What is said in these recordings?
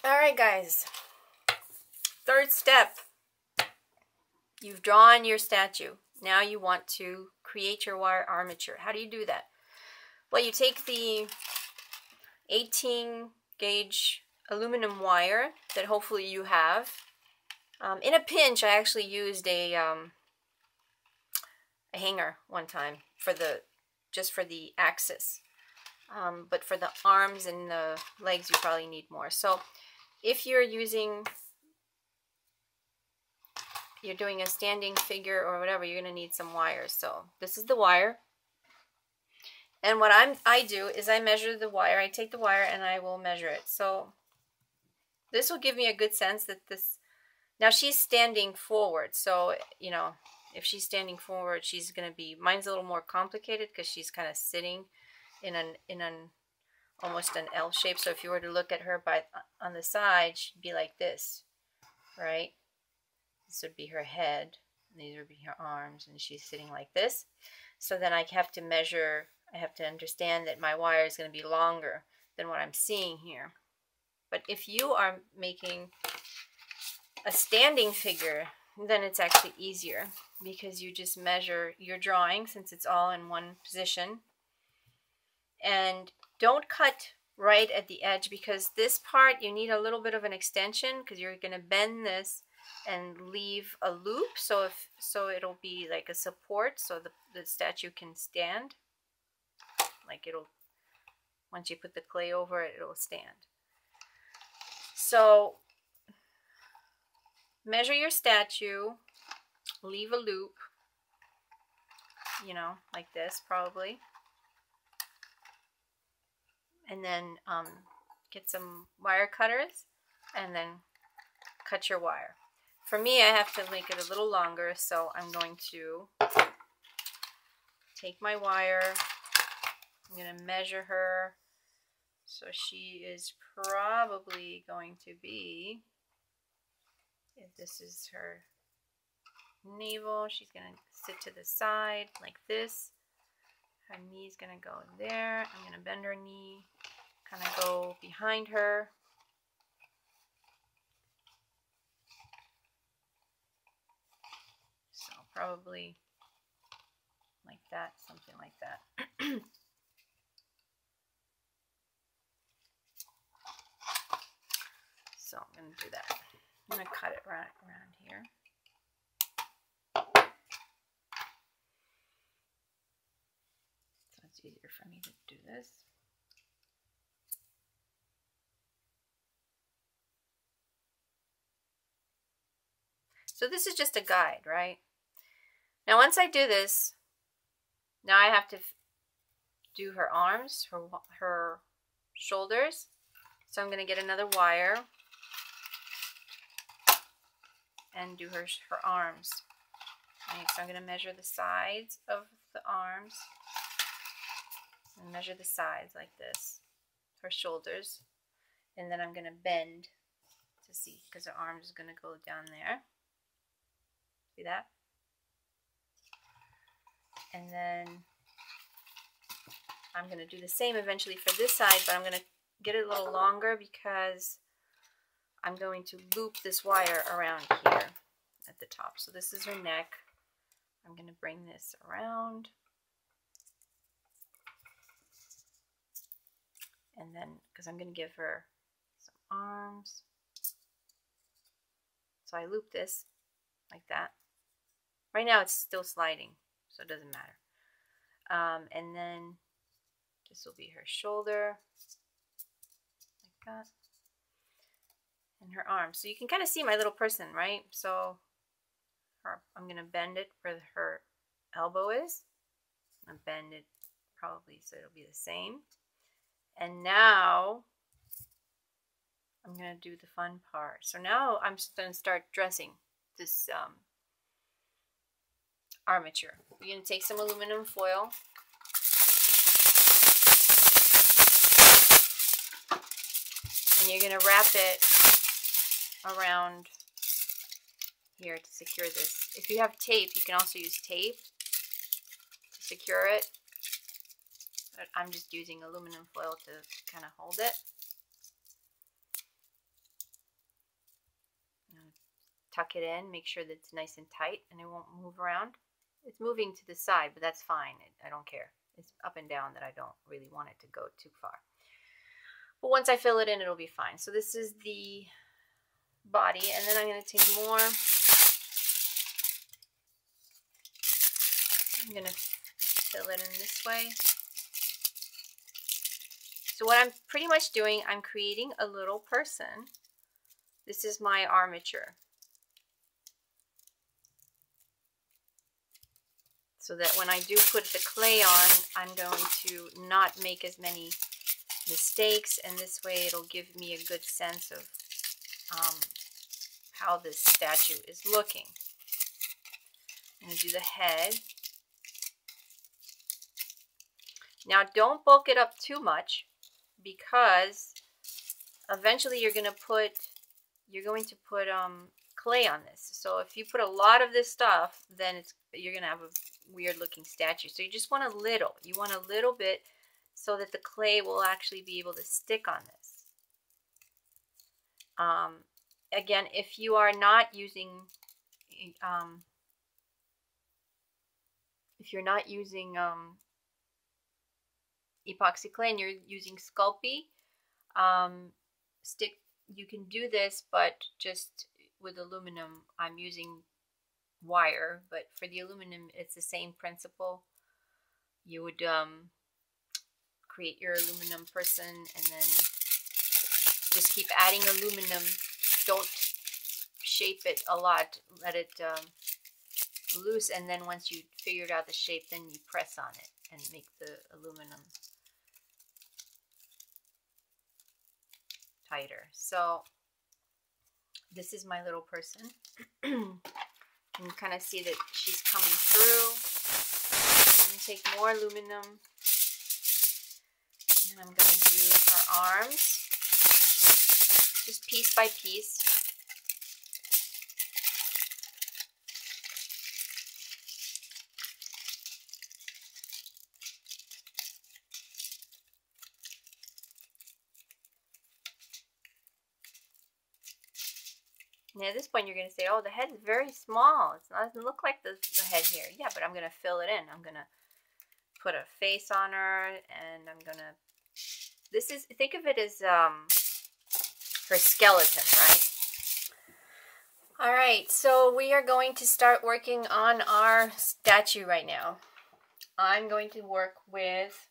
Alright guys, third step. You've drawn your statue. Now you want to create your wire armature. How do you do that? Well, you take the 18 gauge aluminum wire that hopefully you have. In a pinch, I actually used a hanger one time for just for the axis. But for the arms and the legs, you probably need more. So if you're doing a standing figure or whatever, you're going to need some wires. So this is the wire. And what I do is I measure the wire. I take the wire and I will measure it. So this will give me a good sense that now she's standing forward. So, you know, if she's standing forward, she's going to be, mine's a little more complicated because she's kind of sitting in an almost an L shape. So if you were to look at her on the side, she'd be like this, right? This would be her head, and these would be her arms, and she's sitting like this. So then I have to measure, I have to understand that my wire is going to be longer than what I'm seeing here. But if you are making a standing figure, then it's actually easier because you just measure your drawing since it's all in one position. And don't cut right at the edge because this part you need a little bit of an extension because you're going to bend this and leave a loop so it'll be like a support so the statue can stand. Like once you put the clay over it, it'll stand. So measure your statue, leave a loop, you know, like this probably. And then get some wire cutters and then cut your wire. For me, I have to make it a little longer, so I'm going to take my wire. I'm going to measure her. So she is probably going to be, if this is her navel, she's going to sit to the side like this. Her knee's going to go there. I'm going to bend her knee, kind of go behind her. So probably like that, something like that. So I'm going to do that. I'm going to cut it right around here. So it's easier for me to do this. So this is just a guide, right? Now once I do this, now I have to do her arms, her shoulders. So I'm going to get another wire and do her arms. Right, so I'm going to measure the sides of the arms and measure the sides like this, her shoulders, and then I'm going to bend to see because the arm is going to go down there. See that? And then I'm going to do the same eventually for this side, but I'm going to get it a little longer because I'm going to loop this wire around here at the top. So this is her neck. I'm going to bring this around. And then, because I'm going to give her some arms. So I loop this like that. Right now it's still sliding, so it doesn't matter. And then this will be her shoulder, like that. And her arms. So you can kind of see my little person, right? So I'm going to bend it where her elbow is. I'm going to bend it probably so it'll be the same. And now I'm going to do the fun part. So now I'm just going to start dressing this armature. You're going to take some aluminum foil. And you're going to wrap it around here to secure this. If you have tape, you can also use tape to secure it. But I'm just using aluminum foil to kind of hold it. tuck it in, make sure that it's nice and tight and it won't move around. It's moving to the side, but that's fine. I don't care. It's up and down that I don't really want it to go too far. But once I fill it in, it'll be fine. So this is the body, and then I'm going to take more. I'm going to fill it in this way. So what I'm pretty much doing, I'm creating a little person. This is my armature. So that when I do put the clay on, I'm going to not make as many mistakes, and this way it'll give me a good sense of how this statue is looking. I'm going to do the head. Now don't bulk it up too much, because eventually you're going to put clay on this. So if you put a lot of this stuff, then you're going to have a weird looking statue. So you just want a little. You want a little bit so that the clay will actually be able to stick on this. Again, if you are not using epoxy clay and you're using Sculpt stick, you can do this, but just with aluminum. I'm using wire, but for the aluminum it's the same principle. You would create your aluminum person and then just keep adding aluminum. Don't shape it a lot, let it loose, and then once you figured out the shape, then you press on it and make the aluminum tighter. So this is my little person. You can kind of see that she's coming through. I'm going to take more aluminum and I'm going to do her arms just piece by piece. And at this point, you're going to say, oh, the head is very small. It doesn't look like the head here. Yeah, but I'm going to fill it in. I'm going to put a face on her, and I'm going to... think of it as her skeleton, right? All right, so we are going to start working on our statue right now. I'm going to work with...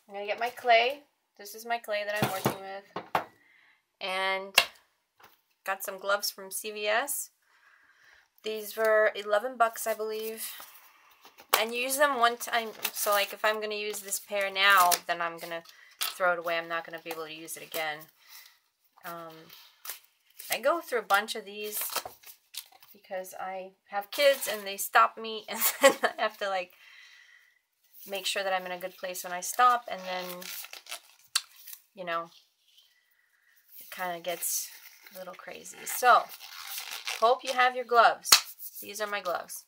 I'm going to get my clay. This is my clay that I'm working with. And... got some gloves from CVS. These were 11 bucks, I believe. And you use them one time. So like if I'm going to use this pair now, then I'm going to throw it away. I'm not going to be able to use it again. I go through a bunch of these because I have kids and they stop me. And then I have to like make sure that I'm in a good place when I stop. And then, you know, it kind of gets... a little crazy. So, hope you have your gloves. These are my gloves.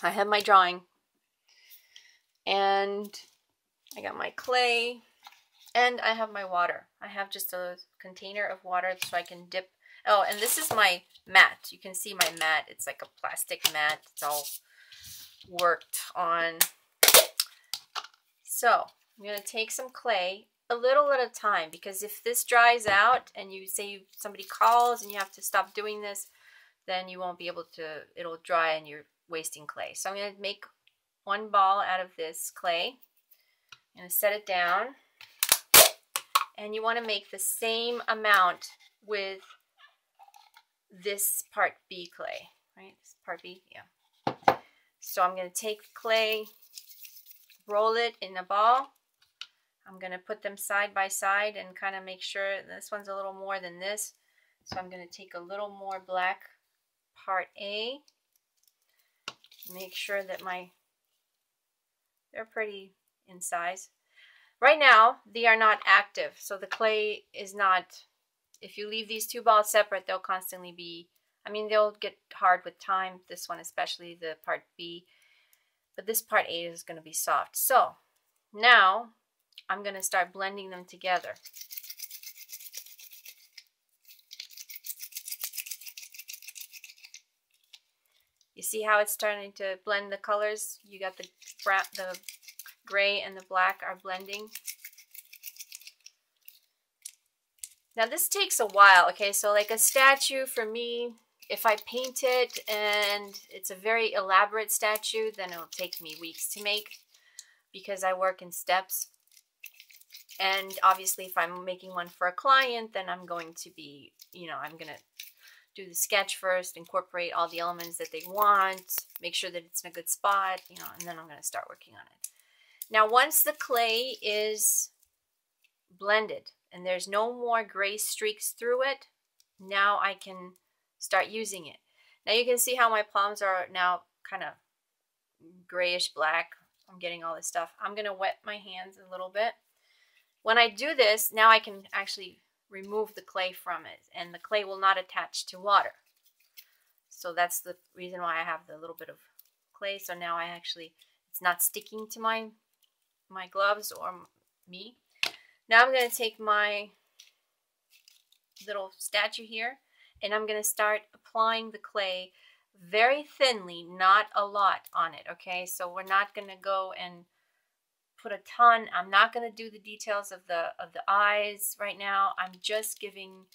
I have my drawing. And I got my clay. And I have my water. I have just a container of water so I can dip. Oh, and this is my mat. You can see my mat. It's like a plastic mat. It's all worked on. So, I'm going to take some clay. A little at a time, because if this dries out and you say somebody calls and you have to stop doing this, then you won't be able to, it'll dry and you're wasting clay. So I'm going to make one ball out of this clay. I'm going to set it down, and you want to make the same amount with this part B clay, right? This part B, yeah. So I'm going to take the clay, roll it in a ball. I'm going to put them side by side and kind of make sure this one's a little more than this. So I'm going to take a little more black part A. Make sure that they're pretty in size. Right now, they are not active. So the clay is not, if you leave these two balls separate, they'll constantly be, I mean, they'll get hard with time. This one, especially the part B. But this part A is going to be soft. So now I'm going to start blending them together. You see how it's starting to blend the colors? You got the gray and the black are blending. Now this takes a while, okay? So like a statue for me, if I paint it and it's a very elaborate statue, then it'll take me weeks to make because I work in steps. And obviously if I'm making one for a client, then I'm going to be, I'm going to do the sketch first, incorporate all the elements that they want, make sure that it's in a good spot, and then I'm going to start working on it. Now, once the clay is blended and there's no more gray streaks through it, now I can start using it. Now you can see how my palms are now kind of grayish black. I'm getting all this stuff. I'm going to wet my hands a little bit. When I do this, now I can actually remove the clay from it, and the clay will not attach to water. So that's the reason why I have the little bit of clay. So now it's not sticking to my gloves or me. Now I'm going to take my little statue here, and I'm going to start applying the clay very thinly, not a lot on it, okay? So we're not going to go and put a ton. I'm not going to do the details of the eyes right now. I'm just giving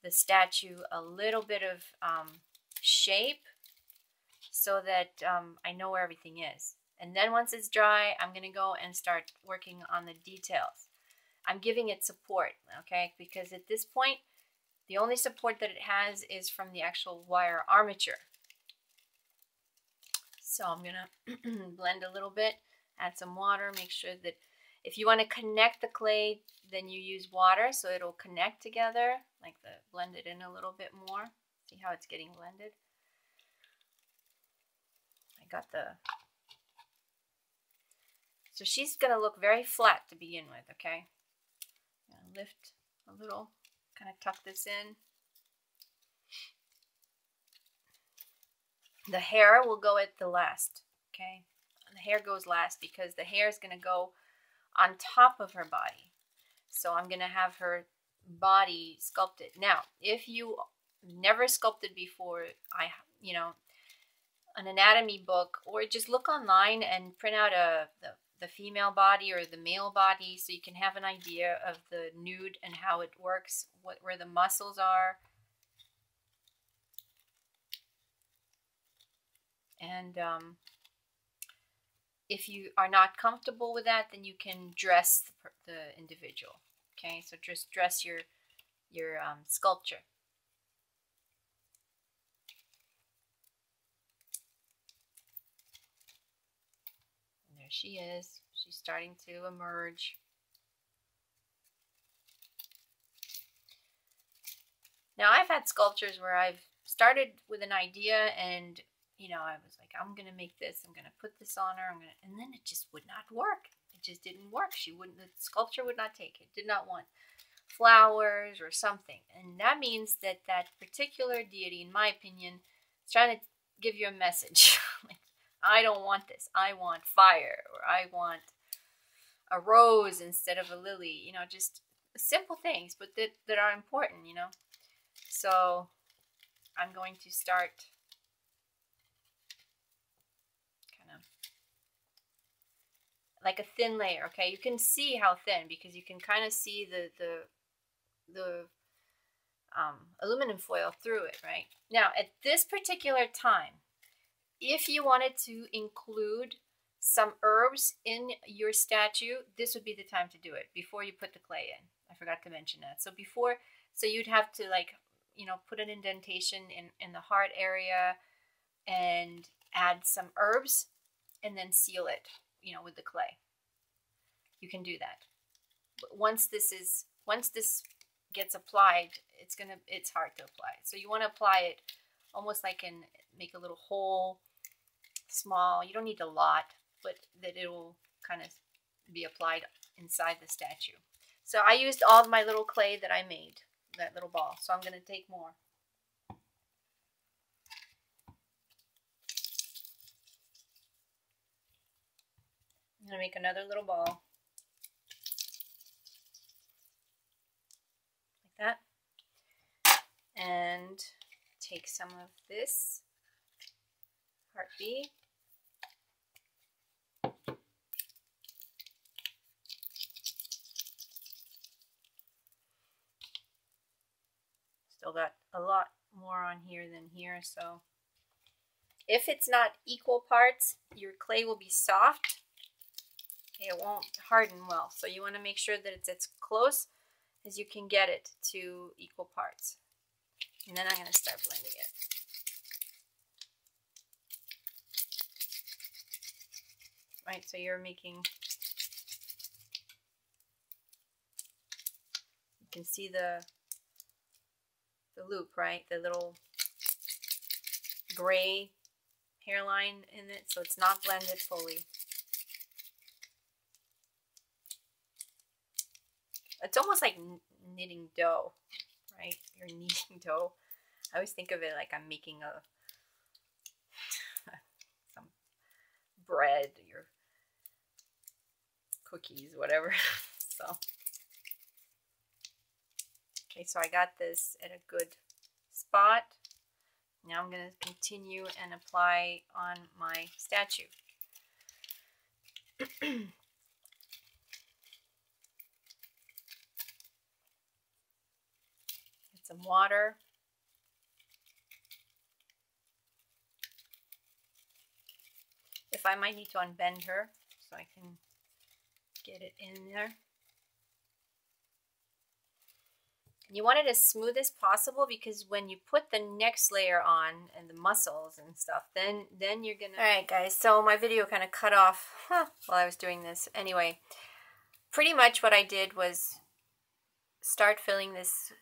the statue a little bit of shape so that I know where everything is. And then once it's dry, I'm going to go and start working on the details. I'm giving it support, okay? Because at this point, the only support that it has is from the actual wire armature. So I'm going to blend a little bit, add some water, make sure that if you want to connect the clay, then you use water so it'll connect together, like blend it in a little bit more. See how it's getting blended? I got so she's going to look very flat to begin with, okay? I'm going to lift a little, kind of tuck this in. The hair will go at the last, okay? The hair goes last because the hair is going to go on top of her body. So I'm going to have her body sculpted. Now, if you never sculpted before, an anatomy book, or just look online and print out the female body or the male body so you can have an idea of the nude and how it works, where the muscles are. And if you are not comfortable with that, then you can dress the individual. Okay, so just dress your sculpture. And there she is. She's starting to emerge. Now I've had sculptures where I've started with an idea and I was like, I'm going to make this, I'm going to put this on her, and then it just would not work. It just didn't work. The sculpture would not take it. Did not want flowers or something. And that means that particular deity, in my opinion, is trying to give you a message. Like, I don't want this. I want fire, or I want a rose instead of a lily. Just simple things, but that are important, So I'm going to start like a thin layer, okay? You can see how thin because you can kind of see the aluminum foil through it, right? Now, at this particular time, if you wanted to include some herbs in your statue, this would be the time to do it before you put the clay in. I forgot to mention that. So you'd have to put an indentation in the heart area and add some herbs and then seal it, with the clay. You can do that. But once this gets applied, it's hard to apply. So you want to apply it almost like make a little hole, small. You don't need a lot, but that it will kind of be applied inside the statue. So I used all of my little clay that I made, that little ball. So I'm going to take more. I'm going to make another little ball. Like that. And take some of this. part B. Still got a lot more on here than here, so if it's not equal parts, your clay will be soft. It won't harden well, so you want to make sure that it's as close as you can get it to equal parts. And then I'm going to start blending it. Right, so you're making, you can see the loop, right? The little gray hairline in it, so it's not blended fully. It's almost like knitting dough, right? You're kneading dough. I always think of it like I'm making some bread or cookies, whatever. So, okay, so I got this at a good spot. Now I'm going to continue and apply on my statue. Get some water. If I might need to unbend her so I can get it in there. You want it as smooth as possible because when you put the next layer on and the muscles and stuff, then you're gonna... Alright guys, so my video kind of cut off while I was doing this. Anyway, pretty much what I did was start filling this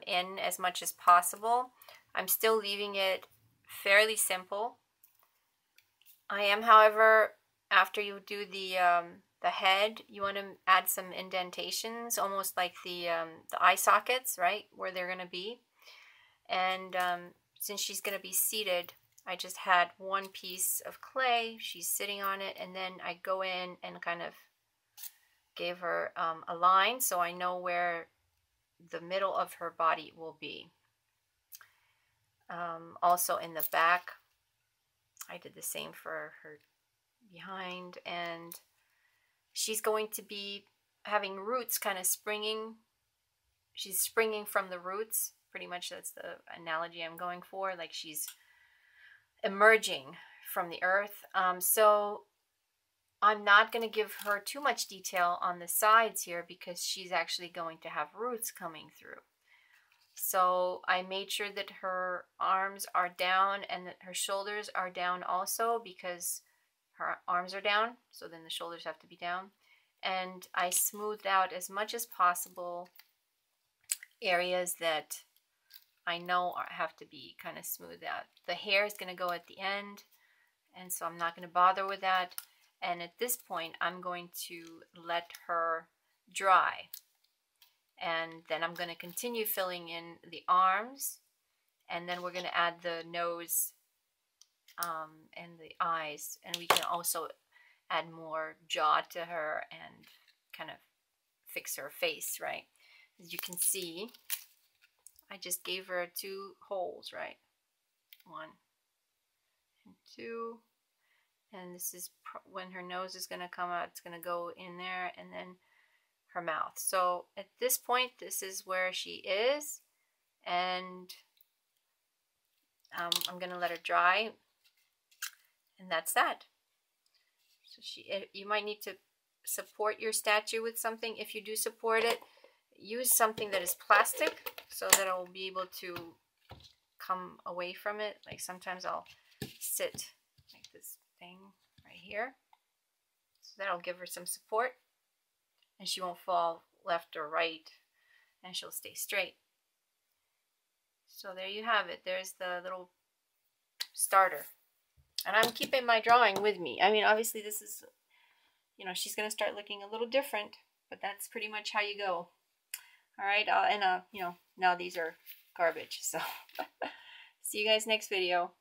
in as much as possible. I'm still leaving it fairly simple. I am, however, after you do the head, you want to add some indentations, almost like the eye sockets, right, where they're going to be. And since she's going to be seated, I just had one piece of clay. She's sitting on it, and then I go in and kind of gave her a line so I know where the middle of her body will be. Also in the back, I did the same for her behind, and she's going to be having roots kind of springing. She's springing from the roots. Pretty much that's the analogy I'm going for. Like she's emerging from the earth. So I'm not going to give her too much detail on the sides here because she's actually going to have roots coming through. So I made sure that her arms are down and that her shoulders are down also because her arms are down, so then the shoulders have to be down. And I smoothed out as much as possible areas that I know have to be kind of smoothed out. The hair is going to go at the end, and so I'm not going to bother with that. And at this point, I'm going to let her dry. And then I'm going to continue filling in the arms, and then we're going to add the nose and the eyes, and we can also add more jaw to her and kind of fix her face, right? As you can see, I just gave her 2 holes, right? 1 and 2, and this is when her nose is going to come out. It's going to go in there, and then her mouth. So at this point, this is where she is, and I'm going to let her dry, and that's that. So you might need to support your statue with something. If you do support it, use something that is plastic so that it will be able to come away from it. Like sometimes I'll sit like this thing right here, so that'll give her some support, and she won't fall left or right, and she'll stay straight. So there you have it. There's the little starter. And I'm keeping my drawing with me. I mean, obviously this is, you know, she's going to start looking a little different, but that's pretty much how you go. All right, and you know, now these are garbage, so see you guys next video.